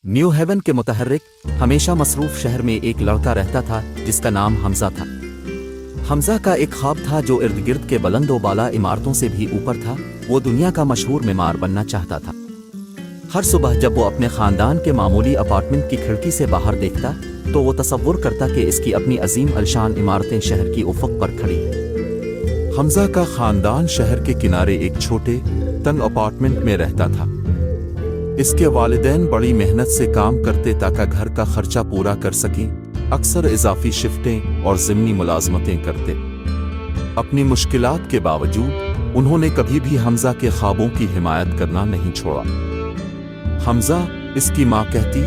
New haven के मुतहर्रिक हमेशा मसरूफ शहर में एक लड़का रहता था जिसका नाम हमजा था। हमजा का एक ख्वाब था जो इर्द गिर्द के बुलंद-ओ-बाला इमारतों से भी ऊपर था। वो दुनिया का मशहूर मेमार बनना चाहता था। हर सुबह जब वो अपने ख़ानदान के मामूली अपार्टमेंट की खिड़की से बाहर देखता तो वो तसव्वुर करता कि इसकी अपनी अजीम अलशान इमारतें शहर की उफ़क़ पर खड़ी हैं। हमजा का ख़ानदान शहर के किनारे एक छोटे तंग अपार्टमेंट में रहता था। इसके वालिदैन बड़ी मेहनत से काम करते ताकि घर का खर्चा पूरा कर सकें। अक्सर इजाफी शिफ्टें और ज़िमनी मुलाजमतें करते। अपनी मुश्किलात के बावजूद उन्होंने कभी भी हमजा के ख्वाबों की हिमायत करना नहीं छोड़ा। हमजा, इसकी माँ कहती,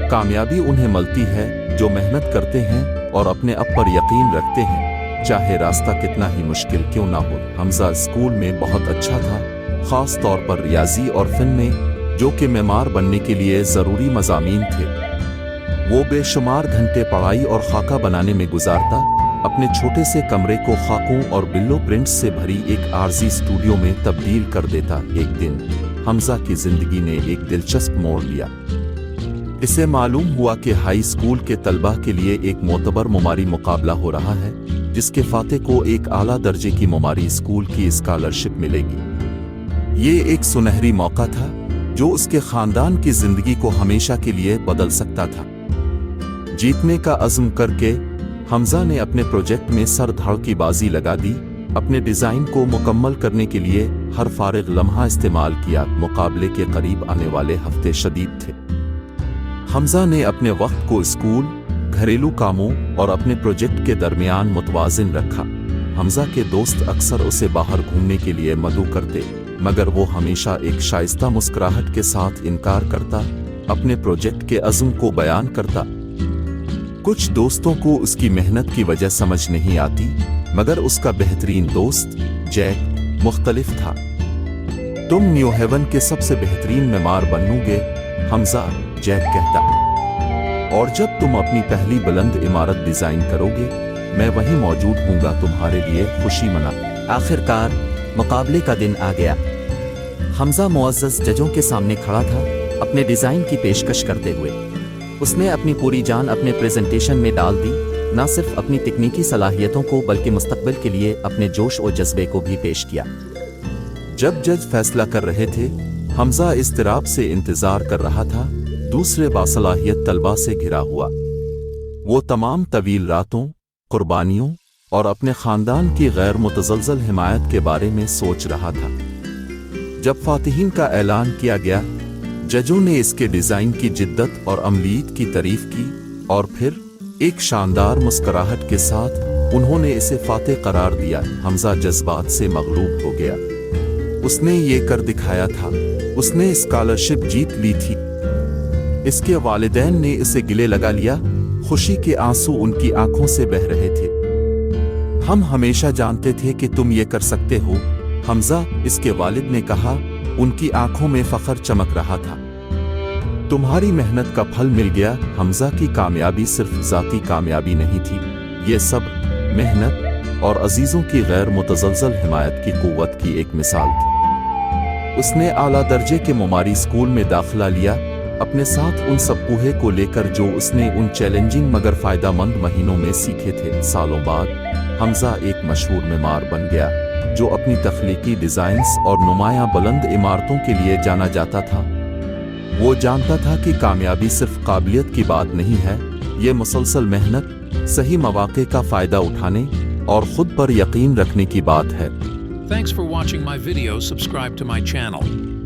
कामयाबी उन्हें मिलती है जो मेहनत करते हैं और अपने आप पर यकीन रखते हैं, चाहे रास्ता कितना ही मुश्किल क्यों ना हो। हमजा स्कूल में बहुत अच्छा था, ख़ास तौर पर रियाजी और फिन में, जो कि मेमार बनने के लिए ज़रूरी मज़ामीन थे। वो बेशुमार घंटे पढ़ाई और खाका बनाने में गुजारता। अपने छोटे से कमरे को खाकों और बिल्लो प्रिंट्स से भरी एक आर्जी स्टूडियो में तब्दील कर देता। एक दिन हमजा की जिंदगी ने एक दिलचस्प मोड़ लिया। इसे मालूम हुआ कि हाई स्कूल के तलबा के लिए एक मोतबर मुमारी मुकाबला हो रहा है, जिसके फाते को एक आला दर्जे की मुमारी स्कूल की स्कॉलरशिप मिलेगी। ये एक सुनहरी मौका था जो उसके खानदान की जिंदगी को हमेशा के लिए बदल सकता था। जीतने का अज़्म करके हमजा ने अपने प्रोजेक्ट में सर धड़ की बाजी लगा दी। अपने डिज़ाइन को मुकम्मल करने के लिए हर फारिग लम्हा इस्तेमाल किया। मुकाबले के करीब आने वाले हफ्ते शदीद थे। हमजा ने अपने वक्त को स्कूल, घरेलू कामों और अपने प्रोजेक्ट के दरमियान मुतवाज़िन रखा। हमजा के दोस्त अक्सर उसे बाहर घूमने के लिए मदऊ करते, मगर वो हमेशा एक शाइस्ता मुस्कुराहट के साथ इनकार करता, अपने प्रोजेक्ट के अज़्म को बयान करता। कुछ दोस्तों को उसकी मेहनत की वजह समझ नहीं आती, मगर उसका बेहतरीन दोस्त जैक मुख्तलिफ था। तुम न्यू हेवन के सबसे बेहतरीन मेमार बनोगे, हमजा, जैक कहता। और जब तुम अपनी पहली बुलंद इमारत डिज़ाइन करोगे, मैं वहीं मौजूद हूँगा तुम्हारे लिए खुशी मना। आखिरकार मुकाबले का दिन आ गया। हमजा मुअज़्ज़ज़ जजों के सामने खड़ा था, अपने डिज़ाइन की पेशकश करते हुए। उसने अपनी पूरी जान अपने प्रेजेंटेशन में डाल दी, न सिर्फ अपनी तकनीकी सलाहियतों को बल्कि मुस्तक़बिल के लिए अपने जोश और जज्बे को भी पेश किया। जब जज फैसला कर रहे थे, हमजा इज़्तिराब से इंतज़ार कर रहा था, दूसरे बासलाहियत तलबा से घिरा हुआ। वो तमाम तवील रातों, कुर्बानियों और अपने ख़ानदान की गैर मुतज़लज़ल हिमायत के बारे में सोच रहा था। जब फातिहीन का ऐलान किया गया, जजों ने इसके डिज़ाइन की जिद्दत और अमलीत की तारीफ़ की और फिर एक शानदार मुस्कुराहट के साथ उन्होंने इसे फाते करार दिया। हमजा जज्बात से मगलूब हो गया। उसने ये कर दिखाया था, उसने स्कॉलरशिप जीत ली थी। इसके वालिदैन ने इसे गिले लगा लिया। खुशी के आंसू उनकी आंखों से बह रहे थे। हम हमेशा जानते थे कि तुम ये कर सकते हो, हमजा, इसके वालिद ने कहा। उनकी आंखों में फख्र चमक रहा था। तुम्हारी मेहनत का फल मिल गया। हमजा की कामयाबी सिर्फ ज़ाती कामयाबी नहीं थी, ये सब मेहनत और अजीज़ों की गैर मुतज़लज़ल हिमायत की क़ुव्वत की एक मिसाल थी। उसने आला दर्जे के मुमारी स्कूल में दाखिला लिया, अपने साथ उन सब ऊहे को लेकर जो उसने उन चैलेंजिंग मगर फ़ायदेमंद महीनों में सीखे थे। सालों बाद हमजा एक मशहूर मेमार बन गया, जो अपनी तख्लीकी डिज़ाइंस और नुमायां बुलंद इमारतों के लिए जाना जाता था। वो जानता था कि कामयाबी सिर्फ काबिलियत की बात नहीं है, ये मुसलसल मेहनत, सही मौक़े का फ़ायदा उठाने और ख़ुद पर यकीन रखने की बात है। Thanks for watching my video. Subscribe to my channel.